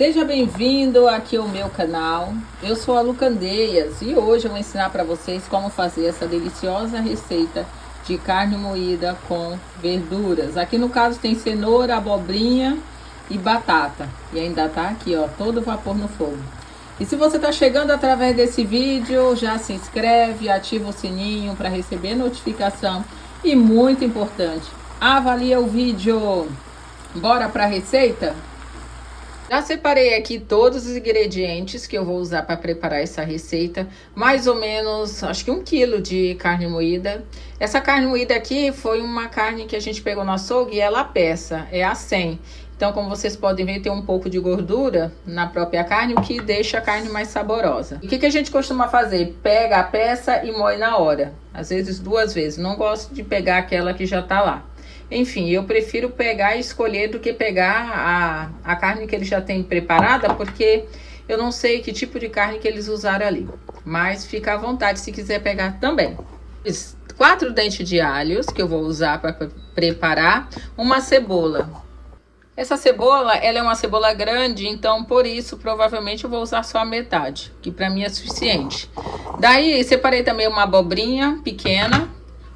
Seja bem-vindo aqui ao meu canal. Eu sou a Lu Candeias e hoje eu vou ensinar para vocês como fazer essa deliciosa receita de carne moída com verduras. Aqui no caso tem cenoura, abobrinha e batata. E ainda tá aqui, ó, todo vapor no fogo. E se você tá chegando através desse vídeo, já se inscreve, ativa o sininho para receber notificação. E muito importante, avalia o vídeo. Bora para a receita? Já separei aqui todos os ingredientes que eu vou usar para preparar essa receita. Mais ou menos, acho que 1 quilo de carne moída. Essa carne moída aqui foi uma carne que a gente pegou no açougue e ela peça, é a 100. Então, como vocês podem ver, tem um pouco de gordura na própria carne, o que deixa a carne mais saborosa. O que a gente costuma fazer? Pega a peça e moe na hora. Às vezes 2 vezes. Não gosto de pegar aquela que já tá lá. Enfim, eu prefiro pegar e escolher do que pegar a carne que eles já têm preparada, porque eu não sei que tipo de carne que eles usaram ali. Mas fica à vontade se quiser pegar também. 4 dentes de alhos que eu vou usar para preparar. Uma cebola. Essa cebola, ela é uma cebola grande, então por isso provavelmente eu vou usar só a metade, que para mim é suficiente. Daí separei também uma abobrinha pequena,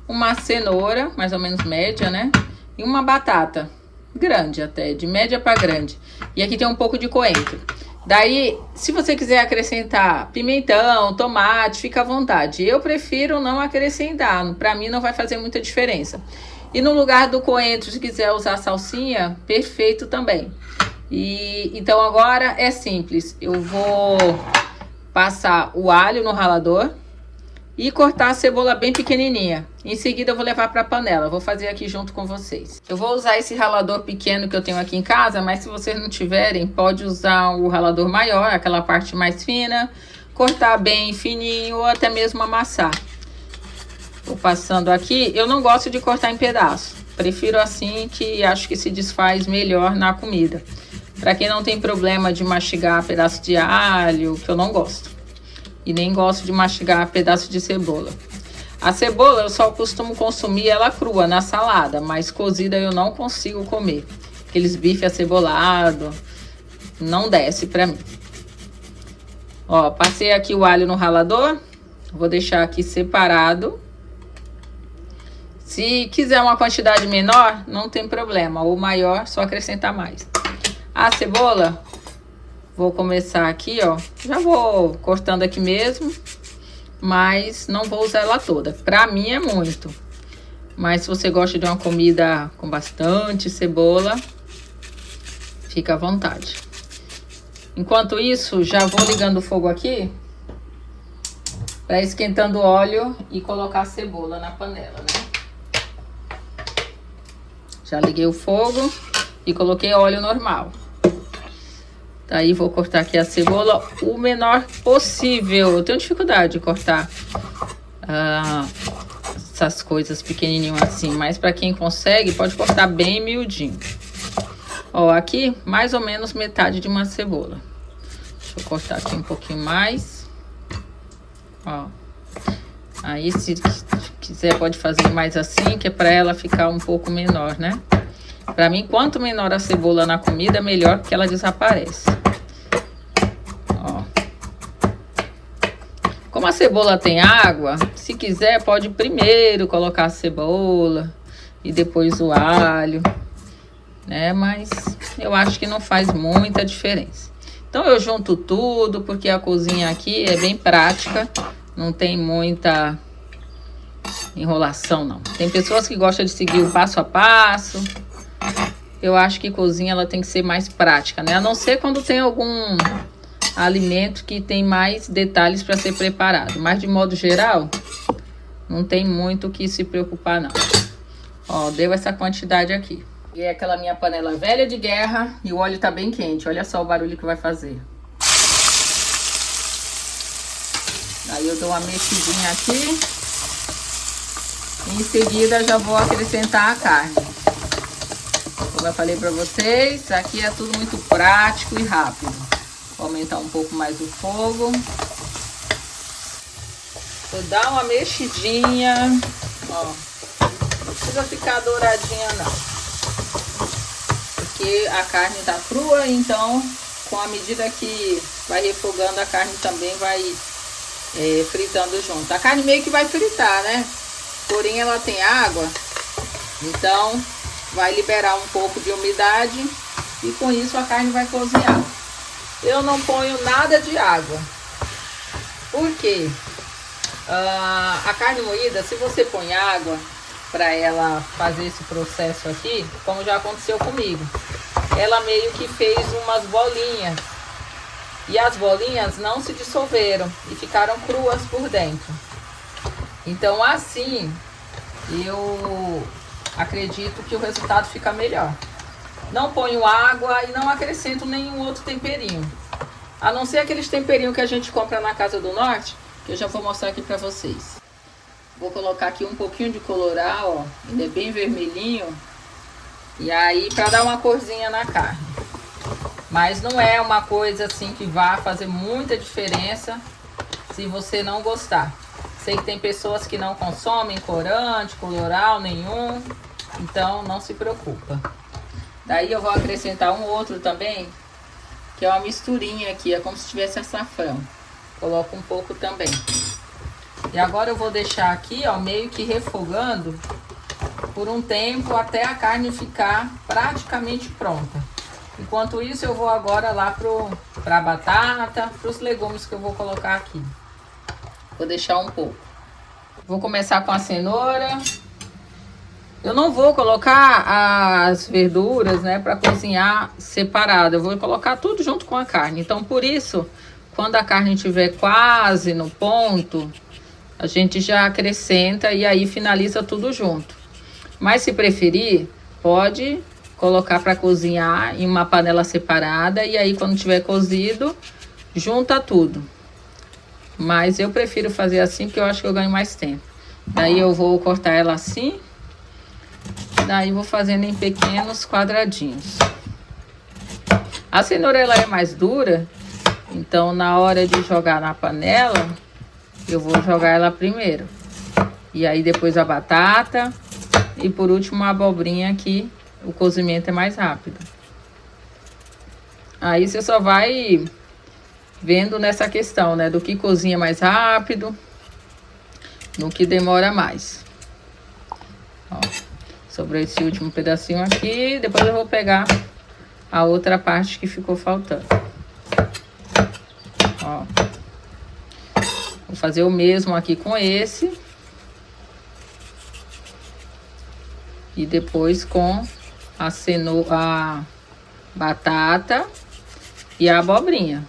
uma cenoura, mais ou menos média, né? E uma batata, grande até, de média para grande. E aqui tem um pouco de coentro. Daí, se você quiser acrescentar pimentão, tomate, fica à vontade. Eu prefiro não acrescentar, para mim não vai fazer muita diferença. E no lugar do coentro, se quiser usar salsinha, perfeito também. Então agora é simples. Eu vou passar o alho no ralador e cortar a cebola bem pequenininha. Em seguida eu vou levar para a panela. Vou fazer aqui junto com vocês. Eu vou usar esse ralador pequeno que eu tenho aqui em casa, mas se vocês não tiverem, pode usar o ralador maior, aquela parte mais fina, cortar bem fininho ou até mesmo amassar. Vou passando aqui. Eu não gosto de cortar em pedaços. Prefiro assim, que acho que se desfaz melhor na comida. Para quem não tem problema de mastigar pedaço de alho, que eu não gosto. E nem gosto de mastigar pedaço de cebola. A cebola eu só costumo consumir ela crua na salada, mas cozida eu não consigo comer. Aqueles bife acebolado não desce pra mim. Ó, passei aqui o alho no ralador. Vou deixar aqui separado. Se quiser uma quantidade menor, não tem problema. Ou maior, só acrescentar mais. A cebola, vou começar aqui, ó. Já vou cortando aqui mesmo, mas não vou usar ela toda. Pra mim é muito. Mas se você gosta de uma comida com bastante cebola, fica à vontade. Enquanto isso, já vou ligando o fogo aqui para esquentando o óleo e colocar a cebola na panela, né? Já liguei o fogo e coloquei óleo normal. Daí vou cortar aqui a cebola o menor possível. Eu tenho dificuldade de cortar essas coisas pequenininho assim, mas para quem consegue, pode cortar bem miudinho. Ó, aqui mais ou menos metade de uma cebola. Deixa eu cortar aqui um pouquinho mais. Ó. Aí se quiser pode fazer mais assim, que é para ela ficar um pouco menor, né? Para mim, quanto menor a cebola na comida, melhor, porque ela desaparece. Ó. Como a cebola tem água, se quiser pode primeiro colocar a cebola e depois o alho, né? Mas eu acho que não faz muita diferença. Então eu junto tudo, porque a cozinha aqui é bem prática, não tem muita enrolação não. Tem pessoas que gostam de seguir o passo a passo. Eu acho que cozinha ela tem que ser mais prática, né? A não ser quando tem algum alimento que tem mais detalhes para ser preparado. Mas de modo geral, não tem muito o que se preocupar não. Ó, deu essa quantidade aqui. E é aquela minha panela velha de guerra e o óleo tá bem quente. Olha só o barulho que vai fazer. Aí eu dou uma mexidinha aqui. Em seguida já vou acrescentar a carne. Como eu falei pra vocês, aqui é tudo muito prático e rápido. Vou aumentar um pouco mais o fogo. Vou dar uma mexidinha. Ó, não precisa ficar douradinha não. Porque a carne tá crua, então com a medida que vai refogando, a carne também vai fritando junto. A carne meio que vai fritar, né? Porém ela tem água, então vai liberar um pouco de umidade e com isso a carne vai cozinhar. Eu não ponho nada de água. Por quê? A carne moída, se você põe água para ela fazer esse processo aqui, como já aconteceu comigo, ela meio que fez umas bolinhas e as bolinhas não se dissolveram e ficaram cruas por dentro. Então assim eu acredito que o resultado fica melhor. Não ponho água e não acrescento nenhum outro temperinho, a não ser aqueles temperinhos que a gente compra na Casa do Norte, que eu já vou mostrar aqui para vocês. Vou colocar aqui um pouquinho de colorau, ó, ele é bem vermelhinho, e aí para dar uma corzinha na carne. Mas não é uma coisa assim que vá fazer muita diferença se você não gostar. Sei que tem pessoas que não consomem corante, colorau nenhum, então não se preocupa. Daí eu vou acrescentar um outro também, que é uma misturinha aqui, é como se tivesse açafrão. Coloco um pouco também. E agora eu vou deixar aqui, ó, meio que refogando por um tempo até a carne ficar praticamente pronta. Enquanto isso eu vou agora lá pra batata, pros legumes que eu vou colocar aqui. Vou deixar um pouco. Vou começar com a cenoura. Eu não vou colocar as verduras, né, para cozinhar separado. Eu vou colocar tudo junto com a carne. Então, por isso, quando a carne estiver quase no ponto, a gente já acrescenta e aí finaliza tudo junto. Mas se preferir, pode colocar para cozinhar em uma panela separada e aí quando tiver cozido, junta tudo. Mas eu prefiro fazer assim porque eu acho que eu ganho mais tempo. Daí eu vou cortar ela assim. Daí vou fazendo em pequenos quadradinhos. A cenoura ela é mais dura, então na hora de jogar na panela, eu vou jogar ela primeiro. E aí depois a batata e por último a abobrinha, que o cozimento é mais rápido. Aí você só vai vendo nessa questão, né, do que cozinha mais rápido, no que demora mais. Ó. Sobrou esse último pedacinho aqui, depois eu vou pegar a outra parte que ficou faltando. Ó. Vou fazer o mesmo aqui com esse. E depois com a cenoura, a batata e a abobrinha.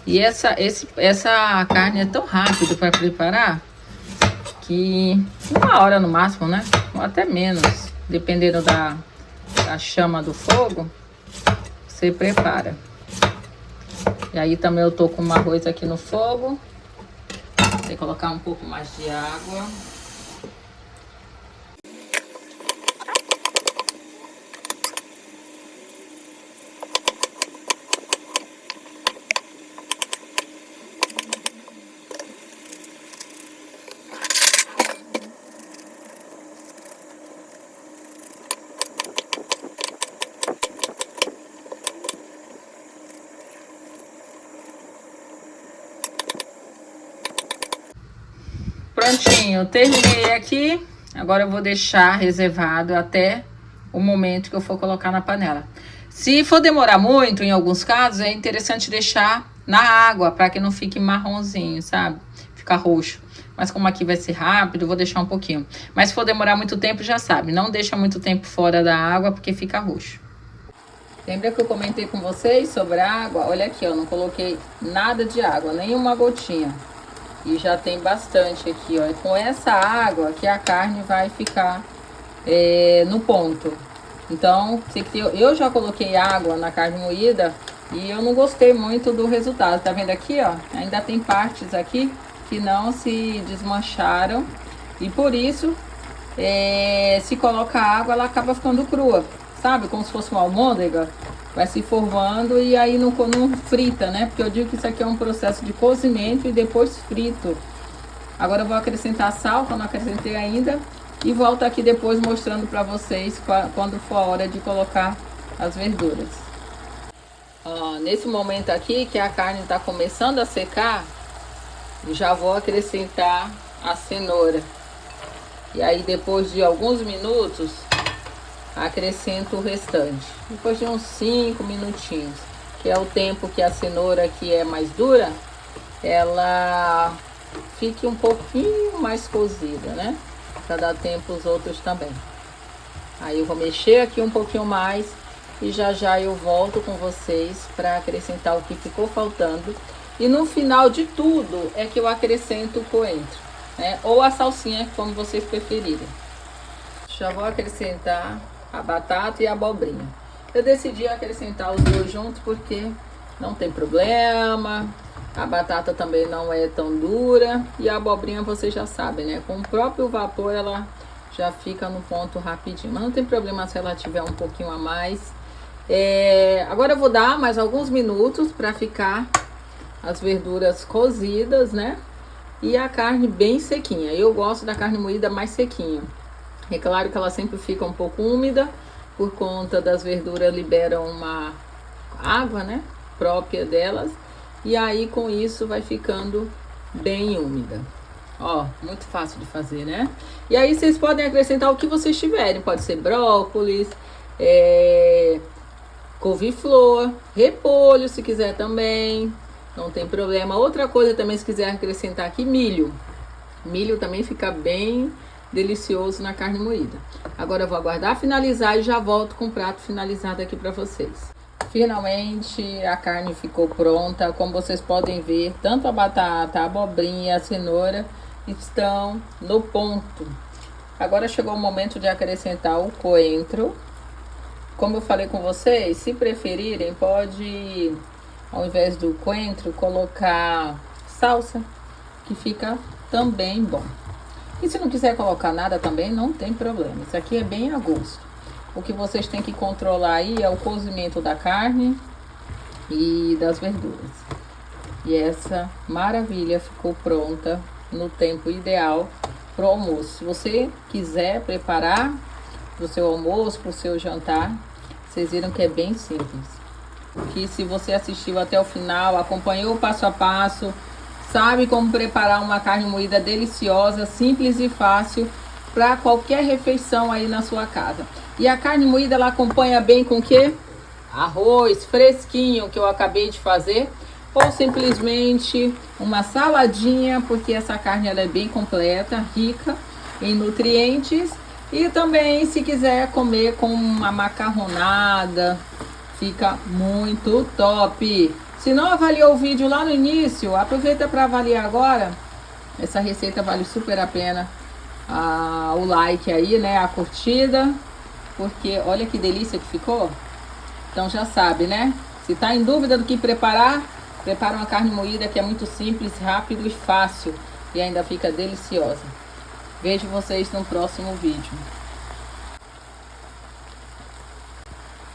E essa carne é tão rápido para preparar que 1 hora no máximo, né? Ou até menos, dependendo da chama do fogo, você prepara. E aí também eu tô com um arroz aqui no fogo. Vou colocar um pouco mais de água. Prontinho, terminei aqui. Agora eu vou deixar reservado até o momento que eu for colocar na panela. Se for demorar muito, em alguns casos, é interessante deixar na água, para que não fique marronzinho, sabe? Fica roxo. Mas como aqui vai ser rápido, eu vou deixar um pouquinho. Mas se for demorar muito tempo, já sabe, não deixa muito tempo fora da água, porque fica roxo. Lembra que eu comentei com vocês sobre a água? Olha aqui, eu não coloquei nada de água, nenhuma gotinha. E já tem bastante aqui, ó. E com essa água que a carne vai ficar no ponto. Então, eu já coloquei água na carne moída e eu não gostei muito do resultado. Tá vendo aqui, ó? Ainda tem partes aqui que não se desmancharam. E por isso, se coloca água, ela acaba ficando crua. Sabe? Como se fosse uma almôndega. Vai se formando e aí não frita, né? Porque eu digo que isso aqui é um processo de cozimento e depois frito. Agora eu vou acrescentar sal, que eu não acrescentei ainda. E volto aqui depois mostrando pra vocês quando for a hora de colocar as verduras. Ó, nesse momento aqui que a carne está começando a secar, já vou acrescentar a cenoura. E aí depois de alguns minutos, acrescento o restante. Depois de uns 5 minutinhos, que é o tempo que a cenoura que é mais dura, ela fique um pouquinho mais cozida, né? Para dar tempo os outros também. Aí eu vou mexer aqui um pouquinho mais e já já eu volto com vocês para acrescentar o que ficou faltando. E no final de tudo é que eu acrescento o coentro, né? Ou a salsinha, como vocês preferirem. Já vou acrescentar a batata e a abobrinha. Eu decidi acrescentar os dois juntos porque não tem problema. A batata também não é tão dura e a abobrinha vocês já sabem, né? Com o próprio vapor ela já fica no ponto rapidinho. Mas não tem problema se ela tiver um pouquinho a mais. Agora eu vou dar mais alguns minutos para ficar as verduras cozidas, né? E a carne bem sequinha. Eu gosto da carne moída mais sequinha. É claro que ela sempre fica um pouco úmida, por conta das verduras liberam uma água, né? Própria delas. E aí com isso vai ficando bem úmida. Ó, muito fácil de fazer, né? E aí vocês podem acrescentar o que vocês tiverem. Pode ser brócolis, couve-flor, repolho se quiser também. Não tem problema. Outra coisa também, se quiser acrescentar aqui, milho. Milho também fica bem delicioso na carne moída. Agora eu vou aguardar finalizar e já volto com o prato finalizado aqui para vocês. Finalmente a carne ficou pronta. Como vocês podem ver, tanto a batata, a abobrinha e a cenoura estão no ponto. Agora chegou o momento de acrescentar o coentro. Como eu falei com vocês, se preferirem, pode, ao invés do coentro, colocar salsa, que fica também bom. E se não quiser colocar nada também, não tem problema. Isso aqui é bem a gosto. O que vocês têm que controlar aí é o cozimento da carne e das verduras. E essa maravilha ficou pronta no tempo ideal para o almoço. Se você quiser preparar para o seu almoço, para o seu jantar, vocês viram que é bem simples. Que se você assistiu até o final, acompanhou o passo a passo, sabe como preparar uma carne moída deliciosa, simples e fácil para qualquer refeição aí na sua casa. E a carne moída ela acompanha bem com o quê? Arroz fresquinho que eu acabei de fazer, ou simplesmente uma saladinha, porque essa carne ela é bem completa, rica em nutrientes. E também se quiser comer com uma macarronada, fica muito top. Se não avaliou o vídeo lá no início, aproveita para avaliar agora. Essa receita vale super a pena o like aí, né? A curtida. Porque olha que delícia que ficou. Então já sabe, né? Se tá em dúvida do que preparar, prepara uma carne moída que é muito simples, rápido e fácil. E ainda fica deliciosa. Vejo vocês no próximo vídeo.